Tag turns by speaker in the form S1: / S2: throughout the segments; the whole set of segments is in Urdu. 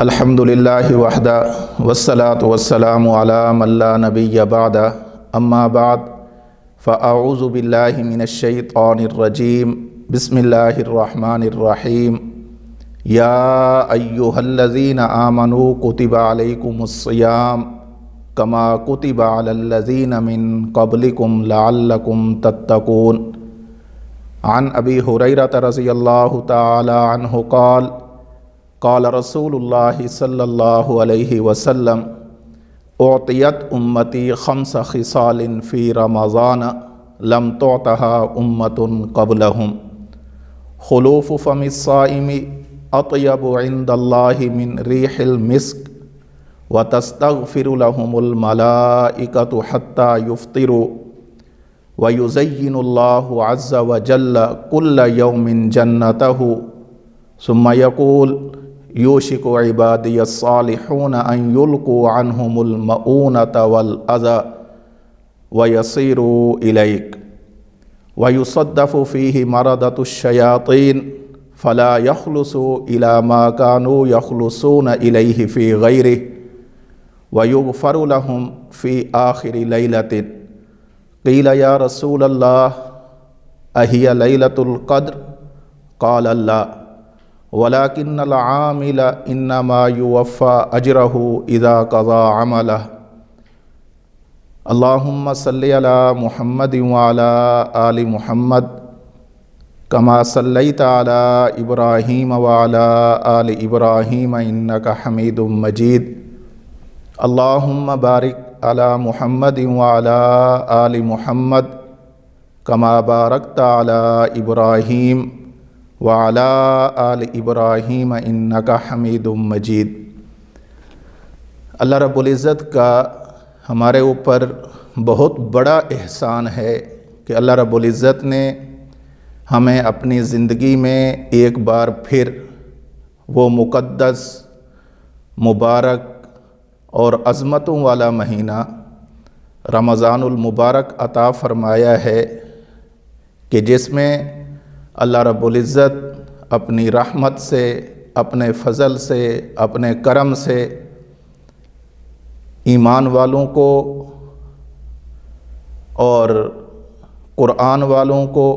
S1: الحمدللہ وحدہ والصلاة والسلام علی من لا نبی بعدہ اما بعد فاعوذ باللہ من الشیطان الرجیم بسم اللہ الرحمن الرحیم یا ایہا الذین آمنوا کتب علیکم الصیام کما کتب علی الذین من قبلکم لعلکم تتقون۔ عن ابی ہریرہ رضی اللہ تعالی عنہ قال قال رسول اللہ صلی اللہ علیہ وسلم اعطیت امتی خمس خصال فی رمضان لم تعطها امت قبلہم، خلوف فم الصائم اطیب عند اللہ من ریح المسک، وتستغفر لهم الملائکۃ حتی یفطروا، ویزین اللہ عز وجل کل یوم جنتہ، ثم یقول یوشک عبادی الصالحون ان یلقوا عنہم المؤونة والأذى ویصیروا الیک، ویصدف فیہ مردۃ الشیاطین فلا یخلصوا الی ما کانوا یخلصون الیہ فی غیرہ، ویغفر لهم فی آخر لیلۃ۔ قیل یا رسول اللہ اہی لیلۃ القدر؟ قال لا، وَلَكِنَّ الْعَامِلَ إِنَّمَا يُوَفَّى أَجْرَهُ إِذَا قَضَى عَمَلَهُ۔ اللہم صلی علی محمد وعلی آل محمد کما صلیت علی ابراہیم وعلی آل ابراہیم انک حمید مجید۔ اللہم بارک علی محمد وعلی آل محمد کما بارکت علی ابراہیم وعلی آل ابراہیم انک حمید مجید۔ اللہ رب العزت کا ہمارے اوپر بہت بڑا احسان ہے کہ اللہ رب العزت نے ہمیں اپنی زندگی میں ایک بار پھر وہ مقدس، مبارک اور عظمتوں والا مہینہ رمضان المبارک عطا فرمایا ہے کہ جس میں اللہ رب العزت اپنی رحمت سے، اپنے فضل سے، اپنے کرم سے ایمان والوں کو اور قرآن والوں کو،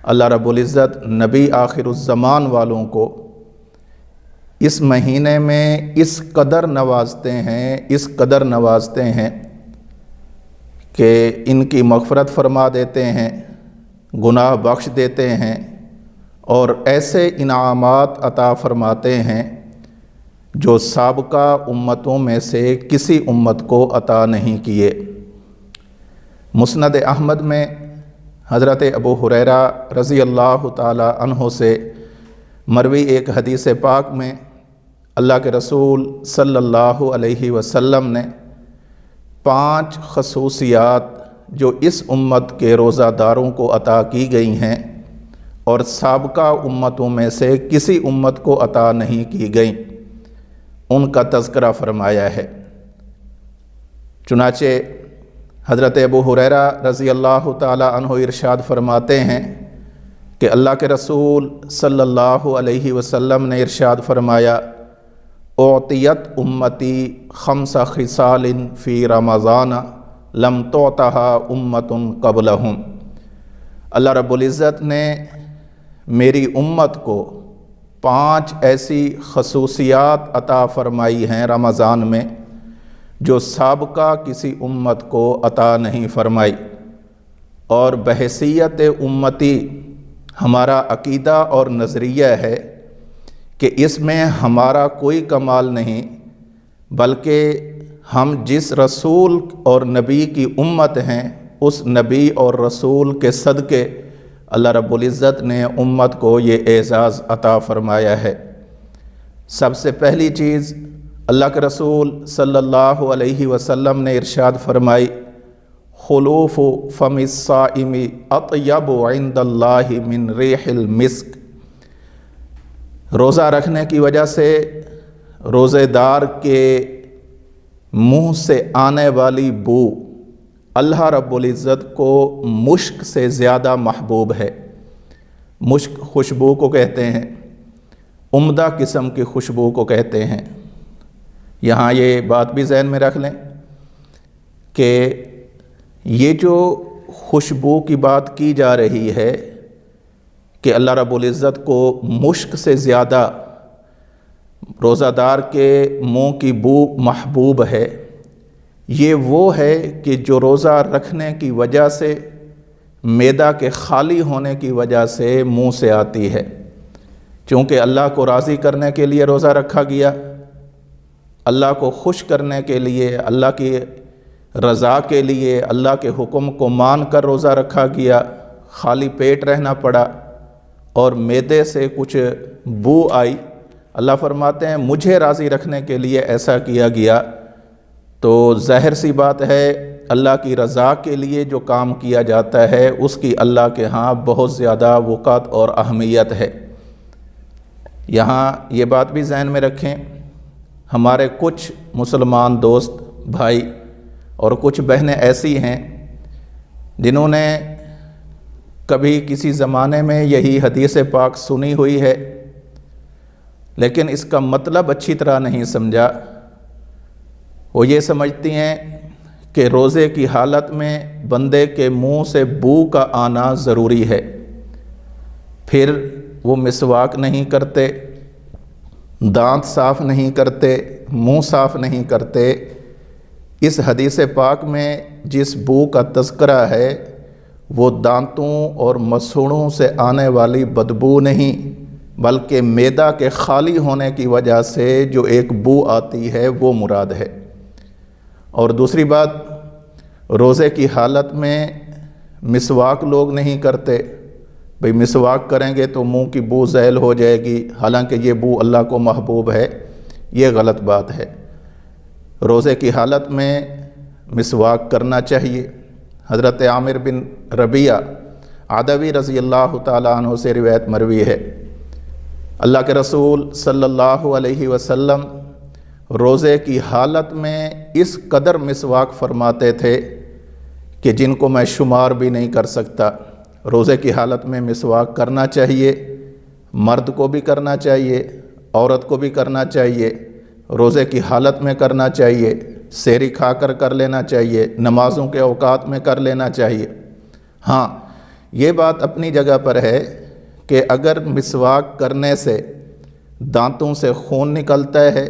S1: اللہ رب العزت نبی آخر الزمان والوں کو اس مہینے میں اس قدر نوازتے ہیں کہ ان کی مغفرت فرما دیتے ہیں، گناہ بخش دیتے ہیں اور ایسے انعامات عطا فرماتے ہیں جو سابقہ امتوں میں سے کسی امت کو عطا نہیں کیے۔ مسند احمد میں حضرت ابو ہریرہ رضی اللہ تعالی عنہ سے مروی ایک حدیث پاک میں اللہ کے رسول صلی اللہ علیہ وسلم نے 5 خصوصیات جو اس امت کے روزہ داروں کو عطا کی گئی ہیں اور سابقہ امتوں میں سے کسی امت کو عطا نہیں کی گئیں، ان کا تذکرہ فرمایا ہے۔ چنانچہ حضرت ابو ہریرہ رضی اللہ تعالی عنہ ارشاد فرماتے ہیں کہ اللہ کے رسول صلی اللہ علیہ وسلم نے ارشاد فرمایا اعطیت امتی خمس خصال فی رمضان لم تعطها امت قبلہم۔ اللہ رب العزت نے میری امت کو 5 ایسی خصوصیات عطا فرمائی ہیں رمضان میں جو سابقہ کسی امت کو عطا نہیں فرمائی، اور بحیثیت امتی ہمارا عقیدہ اور نظریہ ہے کہ اس میں ہمارا کوئی کمال نہیں، بلکہ ہم جس رسول اور نبی کی امت ہیں اس نبی اور رسول کے صدقے اللہ رب العزت نے امت کو یہ اعزاز عطا فرمایا ہے۔ سب سے پہلی چیز اللہ کے رسول صلی اللہ علیہ وسلم نے ارشاد فرمائی خلوف فم الصائم اطیب عند اللہ من ریح المسک۔ روزہ رکھنے کی وجہ سے روزے دار کے منہ سے آنے والی بو اللہ رب العزت کو مشک سے زیادہ محبوب ہے۔ مشک خوشبو کو کہتے ہیں، عمدہ قسم کی خوشبو کو کہتے ہیں۔ یہاں یہ بات بھی ذہن میں رکھ لیں کہ یہ جو خوشبو کی بات کی جا رہی ہے کہ اللہ رب العزت کو مشک سے زیادہ روزہ دار کے منہ کی بو محبوب ہے، یہ وہ ہے کہ جو روزہ رکھنے کی وجہ سے، معدہ کے خالی ہونے کی وجہ سے منہ سے آتی ہے۔ چونکہ اللہ کو راضی کرنے کے لیے روزہ رکھا گیا، اللہ کو خوش کرنے کے لیے، اللہ کی رضا کے لیے، اللہ کے حکم کو مان کر روزہ رکھا گیا، خالی پیٹ رہنا پڑا اور معدے سے کچھ بو آئی، اللہ فرماتے ہیں مجھے راضی رکھنے کے لیے ایسا کیا گیا۔ تو ظاہر سی بات ہے اللہ کی رضا کے لیے جو کام کیا جاتا ہے اس کی اللہ کے ہاں بہت زیادہ وقعت اور اہمیت ہے۔ یہاں یہ بات بھی ذہن میں رکھیں، ہمارے کچھ مسلمان دوست بھائی اور کچھ بہنیں ایسی ہیں جنہوں نے کبھی کسی زمانے میں یہی حدیث پاک سنی ہوئی ہے لیکن اس کا مطلب اچھی طرح نہیں سمجھا۔ وہ یہ سمجھتی ہیں کہ روزے کی حالت میں بندے کے منہ سے بو کا آنا ضروری ہے، پھر وہ مسواک نہیں کرتے، دانت صاف نہیں کرتے، منہ صاف نہیں کرتے۔ اس حدیث پاک میں جس بو کا تذکرہ ہے وہ دانتوں اور مسوڑوں سے آنے والی بدبو نہیں بلکہ معدہ کے خالی ہونے کی وجہ سے جو ایک بو آتی ہے وہ مراد ہے۔ اور دوسری بات، روزے کی حالت میں مسواک لوگ نہیں کرتے، بھئی مسواک کریں گے تو منہ کی بو زائل ہو جائے گی، حالانکہ یہ بو اللہ کو محبوب ہے، یہ غلط بات ہے۔ روزے کی حالت میں مسواک کرنا چاہیے۔ حضرت عامر بن ربیعہ عدوی رضی اللہ تعالیٰ عنہ سے روایت مروی ہے، اللہ کے رسول صلی اللہ علیہ وسلم روزے کی حالت میں اس قدر مسواک فرماتے تھے کہ جن کو میں شمار بھی نہیں کر سکتا۔ روزے کی حالت میں مسواک کرنا چاہیے، مرد کو بھی کرنا چاہیے، عورت کو بھی کرنا چاہیے، روزے کی حالت میں کرنا چاہیے، سحری کھا کر کر لینا چاہیے، نمازوں کے اوقات میں کر لینا چاہیے۔ ہاں، یہ بات اپنی جگہ پر ہے کہ اگر مسواک کرنے سے دانتوں سے خون نکلتا ہے،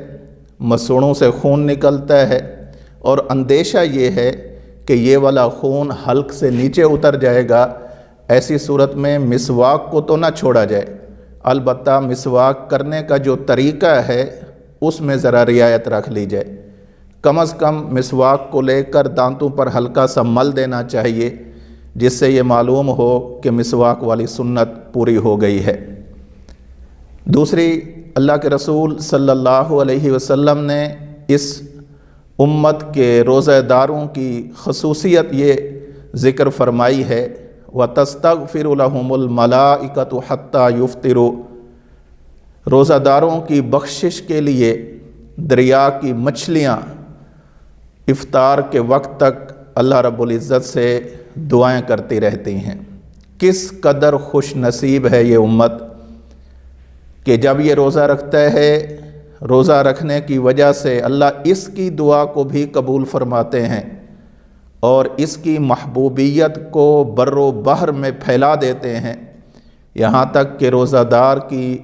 S1: مسوڑوں سے خون نکلتا ہے اور اندیشہ یہ ہے کہ یہ والا خون حلق سے نیچے اتر جائے گا، ایسی صورت میں مسواک کو تو نہ چھوڑا جائے، البتہ مسواک کرنے کا جو طریقہ ہے اس میں ذرا رعایت رکھ لی جائے۔ کم از کم مسواک کو لے کر دانتوں پر ہلکا سا مل دینا چاہیے، جس سے یہ معلوم ہو کہ مسواک والی سنت پوری ہو گئی ہے۔ دوسری، اللہ کے رسول صلی اللہ علیہ وسلم نے اس امت کے روزہ داروں کی خصوصیت یہ ذکر فرمائی ہے، وَتَسْتَغْفِرُ لَهُمُ الْمَلَائِكَةُ حَتَّى يُفْطِرُوا۔ روزہ داروں کی بخشش کے لیے دریا کی مچھلیاں افطار کے وقت تک اللہ رب العزت سے دعائیں کرتی رہتی ہیں۔ کس قدر خوش نصیب ہے یہ امت کہ جب یہ روزہ رکھتا ہے، روزہ رکھنے کی وجہ سے اللہ اس کی دعا کو بھی قبول فرماتے ہیں اور اس کی محبوبیت کو بر و بحر میں پھیلا دیتے ہیں، یہاں تک کہ روزہ دار کی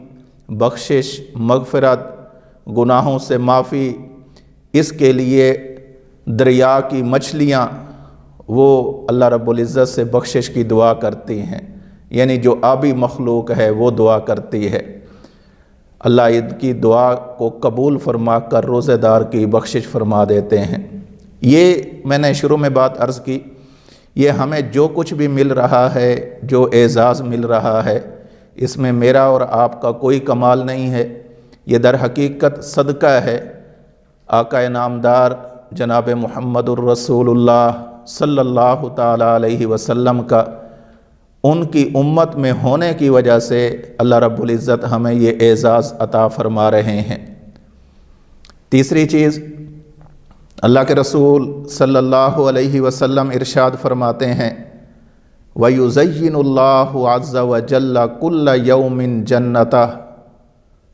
S1: بخشش، مغفرت، گناہوں سے معافی، اس کے لیے دریا کی مچھلیاں وہ اللہ رب العزت سے بخشش کی دعا کرتی ہیں، یعنی جو آبی مخلوق ہے وہ دعا کرتی ہے۔ اللہ ان کی دعا کو قبول فرما کر روزہ دار کی بخشش فرما دیتے ہیں۔ یہ میں نے شروع میں بات عرض کی، یہ ہمیں جو کچھ بھی مل رہا ہے، جو اعزاز مل رہا ہے، اس میں میرا اور آپ کا کوئی کمال نہیں ہے، یہ در حقیقت صدقہ ہے آقا نامدار جناب محمد الرسول اللہ صلی اللہ تعالیٰ علیہ وسلم کا، ان کی امت میں ہونے کی وجہ سے اللہ رب العزت ہمیں یہ اعزاز عطا فرما رہے ہیں۔ تیسری چیز، اللہ کے رسول صلی اللہ علیہ وسلم ارشاد فرماتے ہیں، وَيُزَيِّنُ اللَّهُ عَزَّ وَجَلَّ كُلَّ يَوْمٍ جَنَّتَهُ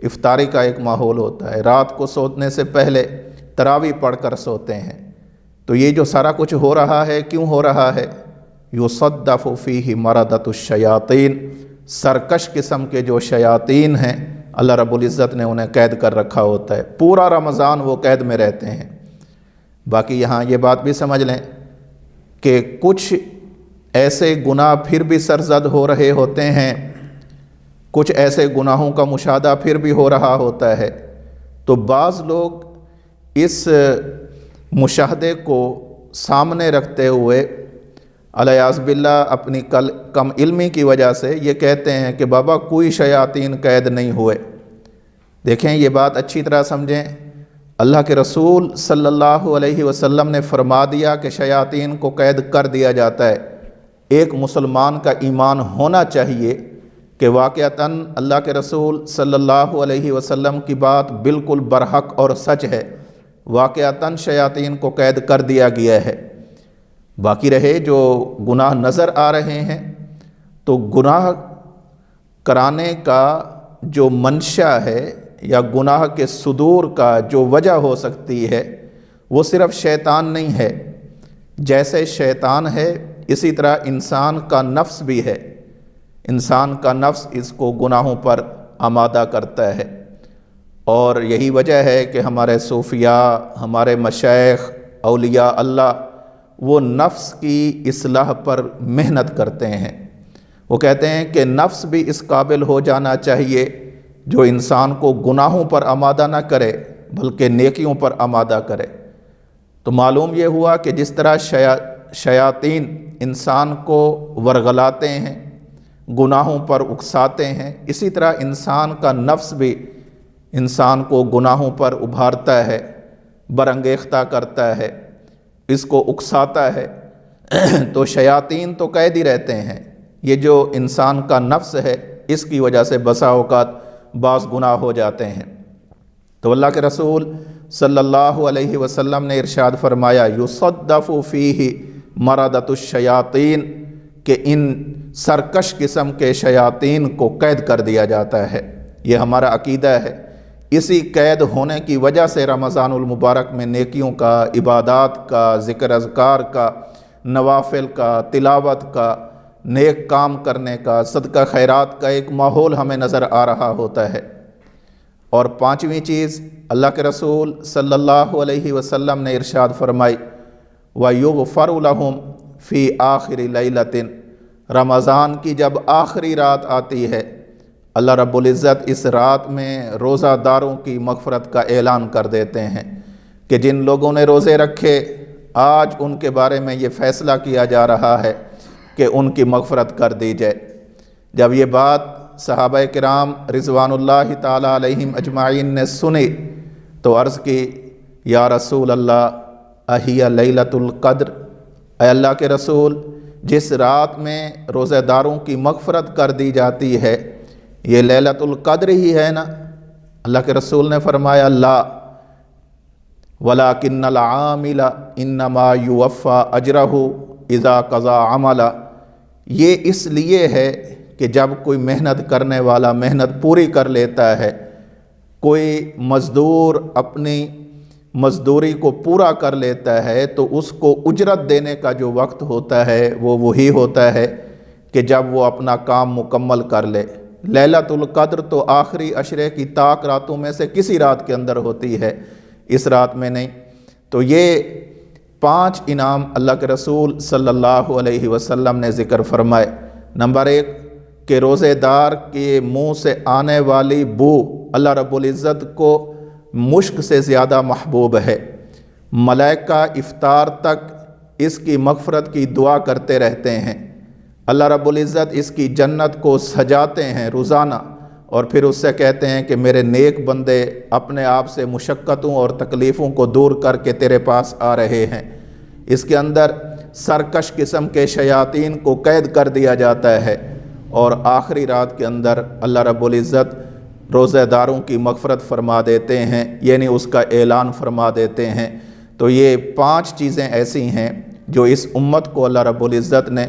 S1: افطاری کا ایک ماحول ہوتا ہے، رات کو سونے سے پہلے تراویح پڑھ کر سوتے ہیں۔ تو یہ جو سارا کچھ ہو رہا ہے، کیوں ہو رہا ہے؟ یصدف فیہ مردۃ الشیاطین، سرکش قسم کے جو شیاطین ہیں اللہ رب العزت نے انہیں قید کر رکھا ہوتا ہے، پورا رمضان وہ قید میں رہتے ہیں۔ باقی یہاں یہ بات بھی سمجھ لیں کہ کچھ ایسے گناہ پھر بھی سرزد ہو رہے ہوتے ہیں، کچھ ایسے گناہوں کا مشاہدہ پھر بھی ہو رہا ہوتا ہے، تو بعض لوگ اس مشاہدے کو سامنے رکھتے ہوئے الیاذ باللہ اپنی کم علمی کی وجہ سے یہ کہتے ہیں کہ بابا کوئی شیاطین قید نہیں ہوئے۔ دیکھیں یہ بات اچھی طرح سمجھیں، اللہ کے رسول صلی اللہ علیہ وسلم نے فرما دیا کہ شیاطین کو قید کر دیا جاتا ہے۔ ایک مسلمان کا ایمان ہونا چاہیے کہ واقعتاً اللہ کے رسول صلی اللہ علیہ وسلم کی بات بالکل برحق اور سچ ہے، واقعتاً شیاطین کو قید کر دیا گیا ہے۔ باقی رہے جو گناہ نظر آ رہے ہیں، تو گناہ کرانے کا جو منشا ہے یا گناہ کے صدور کا جو وجہ ہو سکتی ہے وہ صرف شیطان نہیں ہے، جیسے شیطان ہے اسی طرح انسان کا نفس بھی ہے، انسان کا نفس اس کو گناہوں پر آمادہ کرتا ہے۔ اور یہی وجہ ہے کہ ہمارے صوفیاء، ہمارے مشائخ، اولیاء اللہ وہ نفس کی اصلاح پر محنت کرتے ہیں۔ وہ کہتے ہیں کہ نفس بھی اس قابل ہو جانا چاہیے جو انسان کو گناہوں پر آمادہ نہ کرے بلکہ نیکیوں پر آمادہ کرے۔ تو معلوم یہ ہوا کہ جس طرح شیاطین انسان کو ورغلاتے ہیں، گناہوں پر اکساتے ہیں، اسی طرح انسان کا نفس بھی انسان کو گناہوں پر ابھارتا ہے، برانگیختہ کرتا ہے، اس کو اکساتا ہے۔ تو شیاطین تو قید ہی رہتے ہیں، یہ جو انسان کا نفس ہے اس کی وجہ سے بسا اوقات بعض گناہ ہو جاتے ہیں۔ تو اللہ کے رسول صلی اللہ علیہ وسلم نے ارشاد فرمایا یصدف فیہ مردۃ الشیاطین، کہ ان سرکش قسم کے شیاطین کو قید کر دیا جاتا ہے۔ یہ ہمارا عقیدہ ہے۔ اسی قید ہونے کی وجہ سے رمضان المبارک میں نیکیوں کا، عبادات کا، ذکر اذکار کا، نوافل کا، تلاوت کا، نیک کام کرنے کا، صدقہ خیرات کا ایک ماحول ہمیں نظر آ رہا ہوتا ہے۔ اور پانچویں چیز اللہ کے رسول صلی اللہ علیہ وسلم نے ارشاد فرمائی وَيُغْفَرُ لَهُمْ فِي آخِرِ لَيْلَةٍ، رمضان کی جب آخری رات آتی ہے اللہ رب العزت اس رات میں روزہ داروں کی مغفرت کا اعلان کر دیتے ہیں کہ جن لوگوں نے روزے رکھے آج ان کے بارے میں یہ فیصلہ کیا جا رہا ہے کہ ان کی مغفرت کر دی جائے۔ جب یہ بات صحابہ کرام رضوان اللہ تعالیٰ علیہم اجمعین نے سنی تو عرض کی یا رسول اللہ اہی لیلۃ القدر، اے اللہ کے رسول جس رات میں روزہ داروں کی مغفرت کر دی جاتی ہے یہ لیلۃ القدر ہی ہے نا؟ اللہ کے رسول نے فرمایا لا وَلَكِنَّ الْعَامِلَ إِنَّمَا يُوَفَّى أَجْرَهُ إِذَا قَضَى عَمَلًا، یہ اس لیے ہے کہ جب کوئی محنت کرنے والا محنت پوری کر لیتا ہے، کوئی مزدور اپنی مزدوری کو پورا کر لیتا ہے تو اس کو اجرت دینے کا جو وقت ہوتا ہے وہ وہی ہوتا ہے کہ جب وہ اپنا کام مکمل کر لے۔ لیلۃ القدر تو آخری عشرے کی طاق راتوں میں سے کسی رات کے اندر ہوتی ہے، اس رات میں نہیں۔ تو یہ 5 انعام اللہ کے رسول صلی اللہ علیہ وسلم نے ذکر فرمائے۔ نمبر 1 کہ روزے دار کے منہ سے آنے والی بو اللہ رب العزت کو مشک سے زیادہ محبوب ہے، ملائکہ افطار تک اس کی مغفرت کی دعا کرتے رہتے ہیں، اللہ رب العزت اس کی جنت کو سجاتے ہیں روزانہ، اور پھر اس سے کہتے ہیں کہ میرے نیک بندے اپنے آپ سے مشقتوں اور تکلیفوں کو دور کر کے تیرے پاس آ رہے ہیں۔ اس کے اندر سرکش قسم کے شیاطین کو قید کر دیا جاتا ہے، اور آخری رات کے اندر اللہ رب العزت روزہ داروں کی مغفرت فرما دیتے ہیں، یعنی اس کا اعلان فرما دیتے ہیں۔ تو یہ 5 چیزیں ایسی ہیں جو اس امت کو اللہ رب العزت نے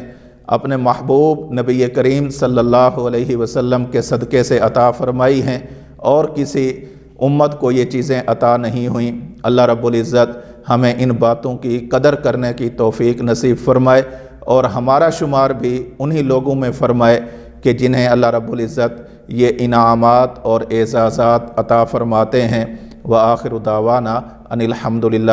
S1: اپنے محبوب نبی کریم صلی اللہ علیہ وسلم کے صدقے سے عطا فرمائی ہیں، اور کسی امت کو یہ چیزیں عطا نہیں ہوئیں۔ اللہ رب العزت ہمیں ان باتوں کی قدر کرنے کی توفیق نصیب فرمائے اور ہمارا شمار بھی انہی لوگوں میں فرمائے کہ جنہیں اللہ رب العزت یہ انعامات اور اعزازات عطا فرماتے ہیں۔ وآخر دعوانا ان الحمد للہ